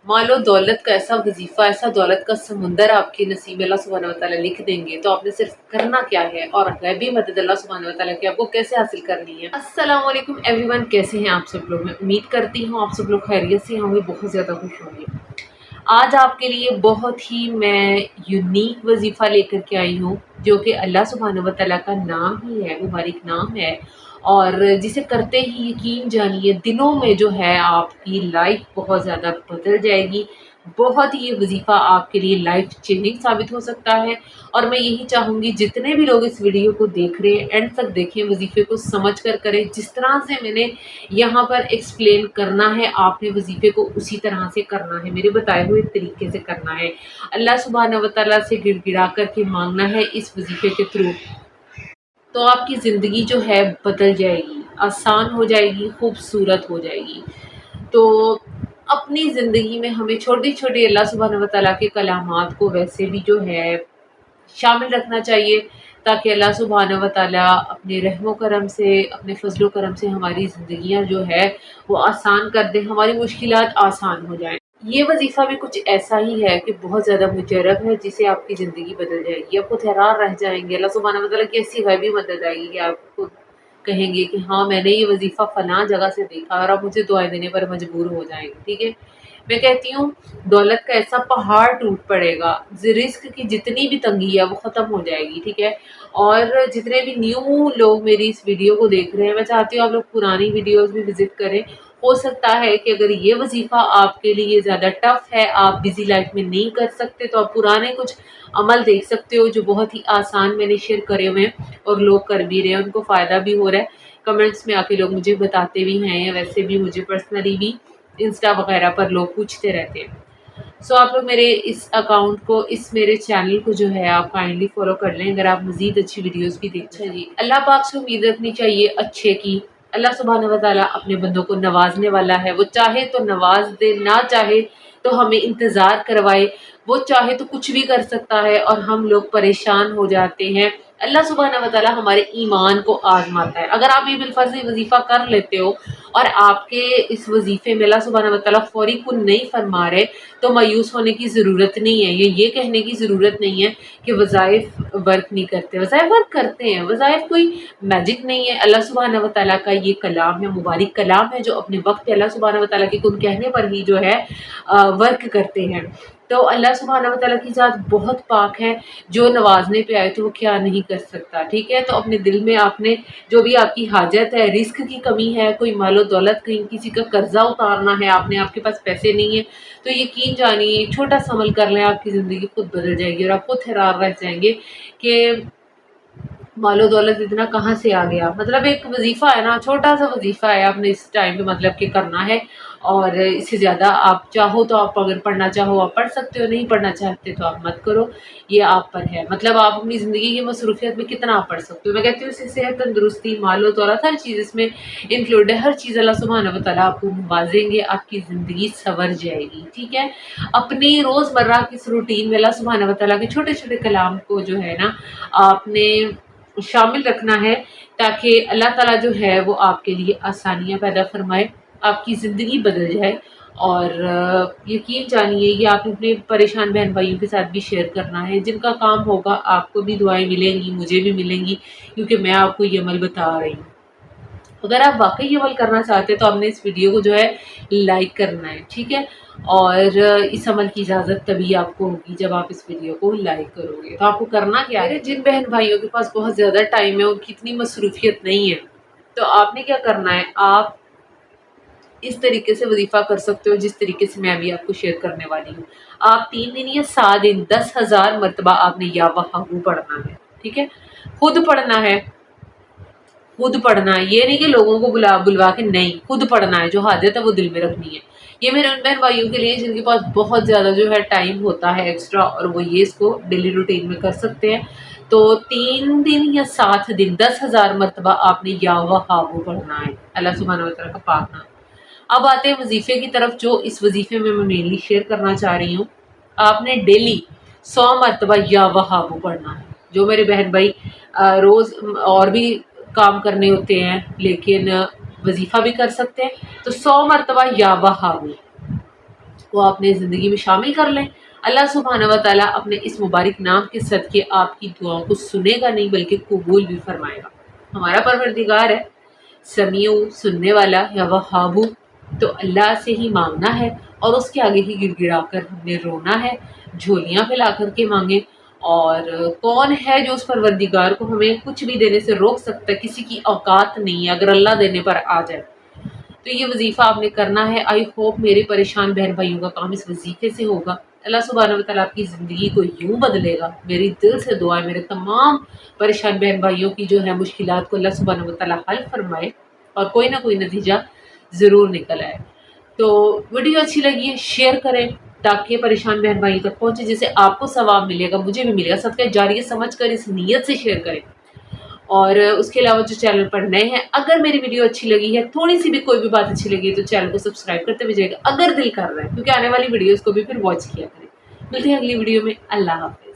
मालो दौलत का ऐसा वजीफा, ऐसा दौलत का समुंदर आपके नसीब में अल्लाह सुब्हानहू व तआला लिख देंगे, तो आपने सिर्फ करना क्या है और गैबी मदद अल्लाह सुब्हानहू व तआला की आपको कैसे हासिल करनी है। अस्सलाम वालेकुम एवरीवन, कैसे हैं आप सब लोग। मैं उम्मीद करती हूँ आप सब लोग खैरियत से होंगे, बहुत ज़्यादा खुश होंगे। आज आपके लिए बहुत ही मैं यूनिक वजीफ़ा लेकर के आई हूँ, जो कि अल्लाह सुब्हानहू व तआला का नाम ही है, मुबारक नाम है, और जिसे करते ही यकीन जानिए दिनों में जो है आपकी लाइफ बहुत ज़्यादा बदल जाएगी। बहुत ही ये वजीफ़ा आपके लिए लाइफ चेंजिंग साबित हो सकता है। और मैं यही चाहूँगी जितने भी लोग इस वीडियो को देख रहे हैं एंड तक देखें, वजीफ़े को समझ कर करें। जिस तरह से मैंने यहाँ पर एक्सप्लेन करना है, आपने वजीफ़े को उसी तरह से करना है, मेरे बताए हुए तरीके से करना है। अल्लाह सुब्हानहू व तआला से गिड़गिड़ा कर के मांगना है इस वजीफ़े के थ्रू, तो आपकी ज़िंदगी जो है बदल जाएगी, आसान हो जाएगी, खूबसूरत हो जाएगी। तो अपनी ज़िंदगी में हमें छोटी-छोटी अल्लाह सुब्हानहू व तआला के कलामात को वैसे भी जो है शामिल रखना चाहिए, ताकि अल्लाह सुब्हानहू व तआला अपने रहमो करम से, अपने फ़ज़लो करम से हमारी ज़िंदगियाँ जो है वो आसान कर दें, हमारी मुश्किलात आसान हो जाएँ। ये वजीफ़ा भी कुछ ऐसा ही है कि बहुत ज़्यादा मुजर्रब है, जिससे आपकी ज़िंदगी बदल जाएगी। आप खुद हैरान रह जाएँगे, अल्लाह सुब्हानहू व तआला की ऐसी गैबी मदद आएगी कि आप खुद कहेंगे कि हाँ, मैंने ये वजीफ़ा फ़लाँ जगह से देखा, और आप मुझे दुआएँ देने पर मजबूर हो जाएँगे, ठीक है। मैं कहती हूँ दौलत का ऐसा पहाड़ टूट पड़ेगा, रिस्क की जितनी भी तंगी है वो ख़त्म हो जाएगी, ठीक है। और जितने भी न्यू लोग मेरी इस वीडियो को देख रहे हैं, मैं चाहती हूँ आप लोग पुरानी वीडियोस भी विजिट करें। हो सकता है कि अगर ये वजीफ़ा आपके लिए ज़्यादा टफ है, आप बिजी लाइफ में नहीं कर सकते, तो आप पुराने कुछ अमल देख सकते हो जो बहुत ही आसान मैंने शेयर करे हुए हैं और लोग कर भी रहे हैं, उनको फ़ायदा भी हो रहा है। कमेंट्स में आके लोग मुझे बताते भी हैं, वैसे भी मुझे पर्सनली भी इंस्टा वगैरह पर लोग पूछते रहते हैं। सो आप लोग मेरे इस अकाउंट को, इस मेरे चैनल को जो है आप काइंडली फॉलो कर लें, अगर आप मज़ीद अच्छी वीडियोस भी देखना चाहिए। अल्लाह पाक से उम्मीद रखनी चाहिए अच्छे की। अल्लाह सुब्हानहू व तआला अपने बंदों को नवाजने वाला है, वो चाहे तो नवाज दे, ना चाहे तो हमें इंतज़ार करवाए। वो चाहे तो कुछ भी कर सकता है और हम लोग परेशान हो जाते हैं। अल्लाह सुब्हानहू व तआला हमारे ईमान को आज़माता है। अगर आप ये बिलफर्ज़ वजीफ़ा कर लेते हो और आपके इस वजीफ़े में अल्लाह सुब्हानहू व तआला फ़ौरी कुन नहीं फरमा रहे, तो मायूस होने की ज़रूरत नहीं है, ये कहने की ज़रूरत नहीं है कि वज़ाइफ़ वर्क नहीं करते। वज़ाइफ़ वर्क करते हैं, वज़ाइफ़ कोई मैजिक नहीं है। अल्लाह सुब्हानहू व तआला का ये कलाम है, मुबारक कलाम है, जो अपने वक्त पे अल्लाह सुब्हानहू व तआला के कुन कहने पर ही जो है वर्क करते हैं। तो अल्लाह सुब्हानहू व तआला की ज़ात बहुत पाक है, जो नवाजने पे आए तो वो क्या नहीं कर सकता, ठीक है। तो अपने दिल में आपने जो भी आपकी हाजत है, रिस्क की कमी है, कोई मालो दौलत, कहीं किसी का कर्जा उतारना है आपने, आपके पास पैसे नहीं है, तो यकीन जानिए छोटा सा अमल कर लें, आपकी ज़िंदगी खुद बदल जाएगी और आप खुद हैरान रह जाएंगे कि मालो दौलत इतना कहाँ से आ गया। मतलब एक वजीफ़ा है ना, छोटा सा वजीफ़ा है, आपने इस टाइम पे मतलब कि करना है, और इससे ज़्यादा आप चाहो तो आप अगर पढ़ना चाहो आप पढ़ सकते हो, नहीं पढ़ना चाहते तो आप मत करो, ये आप पर है। मतलब आप अपनी ज़िंदगी की मसरूफियत में कितना आप पढ़ सकते हो। मैं कहती हूँ इससे सेहत, तंदुरुस्ती, मालो दौलत हर चीज़ इसमें इंक्लूड है। हर चीज़ अल्लाह सुब्हानहू व तआला आपको नवाजेंगे, आपकी ज़िंदगी संवर जाएगी, ठीक है। अपनी रोज़मर्रा की इस रूटीन में अल्लाह सुब्हानहू व तआला के छोटे-छोटे कलाम को जो है ना आपने शामिल रखना है, ताकि अल्लाह ताला जो है वो आपके लिए आसानियाँ पैदा फरमाए, आपकी ज़िंदगी बदल जाए। और यकीन जानिए ये आप अपने परेशान बहन भाइयों के साथ भी शेयर करना है, जिनका काम होगा आपको भी दुआएँ मिलेंगी, मुझे भी मिलेंगी, क्योंकि मैं आपको ये अमल बता रही हूँ। अगर आप वाक़ई ये अमल करना चाहते हैं तो आपने इस वीडियो को जो है लाइक करना है, ठीक है? और इस अमल की इजाज़त तभी आपको होगी जब आप इस वीडियो को लाइक करोगे। तो आपको करना क्या है? मेरे जिन बहन भाइयों के पास बहुत ज़्यादा टाइम है, उनकी इतनी मसरूफ़ियत नहीं है, तो आपने क्या करना है, आप इस तरीके से वजीफ़ा कर सकते हो जिस तरीके से मैं अभी आपको शेयर करने वाली हूँ। आप 3 दिन या 7 दिन 10,000 मरतबा आपने या वहाबू पढ़ना है, ठीक है? खुद पढ़ना है, खुद पढ़ना है, ये नहीं कि लोगों को बुलवा के, नहीं, खुद पढ़ना है, जो हाजत है वो दिल में रखनी है। ये मेरे उन बहन भाइयों के लिए जिनके पास बहुत ज़्यादा जो है टाइम होता है एक्स्ट्रा, और वो ये इसको डेली रूटीन में कर सकते हैं। तो 3 दिन या 7 दिन 10,000 मरतबा आपने या वहाबू पढ़ना है, अल्लाह सुब्हानहू व तआला का पाक नाम। अब आते हैं वजीफ़े की तरफ, जो इस वजीफ़े में मैं मेनली शेयर करना चाह रही हूँ। आपने डेली 100 मरतबा या वहाबू पढ़ना है। जो मेरे बहन भाई रोज़ और भी काम करने होते हैं, लेकिन वजीफ़ा भी कर सकते हैं, तो 100 मरतबा या वहाबू। کو اپنے زندگی میں شامل کر لیں۔ اللہ سبحانہ و تعالیٰ اپنے اس مبارک نام کے صدقے آپ کی دعاؤں کو سنے گا نہیں بلکہ قبول بھی فرمائے گا۔ ہمارا پروردگار ہے سمیع، سننے والا یا وہاب، تو اللہ سے ہی مانگنا ہے اور اس کے آگے ہی گڑ گڑا کر ہم نے رونا ہے، جھولیاں پھیلا کر کے مانگیں۔ اور کون ہے جو اس پروردگار کو ہمیں کچھ بھی دینے سے روک سکتا ہے؟ کسی کی اوقات نہیں ہے اگر اللہ دینے پر آ جائے تو یہ وظیفہ آپ نے کرنا ہے۔ آئی ہوپ میرے پریشان بہن بھائیوں کا کام اس وظیفے سے ہوگا۔ اللہ سبحانہ و تعالیٰ آپ کی زندگی کو یوں بدلے گا۔ میری دل سے دعا ہے میرے تمام پریشان بہن بھائیوں کی جو ہے مشکلات کو اللہ سبحانہ و تعالیٰ حل فرمائے اور کوئی نہ کوئی نتیجہ ضرور نکل آئے۔ تو ویڈیو اچھی لگی ہے شیئر کریں تاکہ پریشان بہن بھائی تک پہنچے، جسے آپ کو ثواب ملے گا مجھے بھی ملے گا۔ صدقہ جاریہ سمجھ کر اس نیت سے شیئر کریں۔ اور اس کے علاوہ جو چینل پر نئے ہیں، اگر میری ویڈیو اچھی لگی ہے، تھوڑی سی بھی کوئی بھی بات اچھی لگی ہے تو چینل کو سبسکرائب کرتے ہوئے جائے گا اگر دل کر رہا ہے، کیونکہ آنے والی ویڈیوز کو بھی پھر واچ کیا کریں۔ ملتے ہیں اگلی ویڈیو میں۔ اللہ حافظ۔